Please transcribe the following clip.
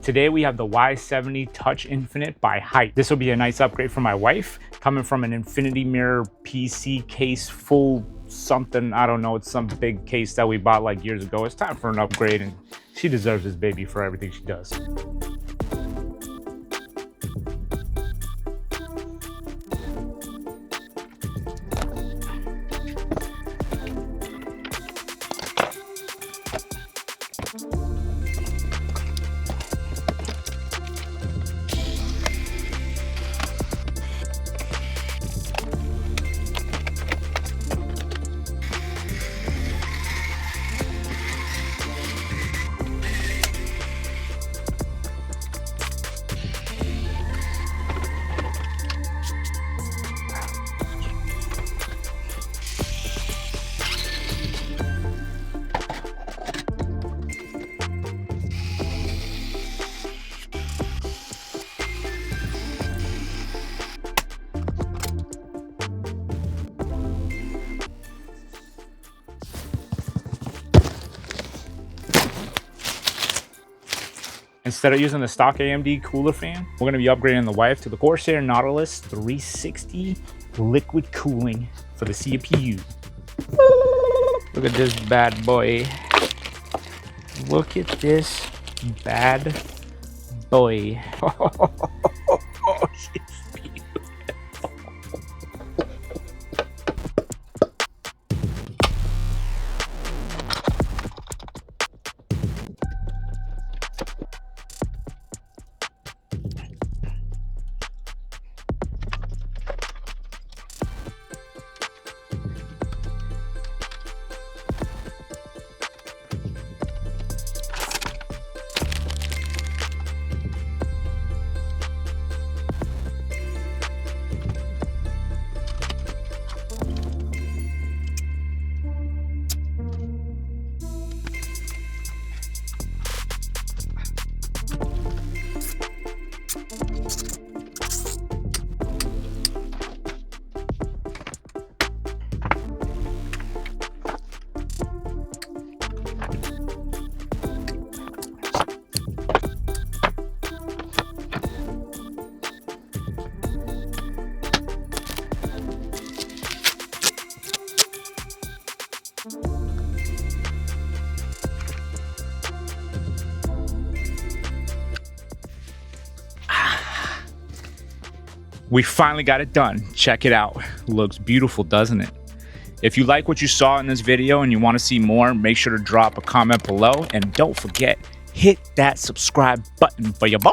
Today we have the Y70 Touch Infinite by HYTE. This will be a nice upgrade for my wife, coming from an infinity mirror PC case, full something, I don't know, it's some big case that we bought like years ago. It's time for an upgrade, and she deserves this baby for everything she does. Instead of using the stock AMD cooler fan, we're gonna be upgrading the wife to the Corsair Nautilus 360 liquid cooling for the CPU. Look at this bad boy. Look at this bad boy. Oh, she's beautiful. We finally got it done. Check it out. Looks beautiful, doesn't it? If you like what you saw in this video and you want to see more, make sure to drop a comment below. And don't forget, hit that subscribe button for your boy.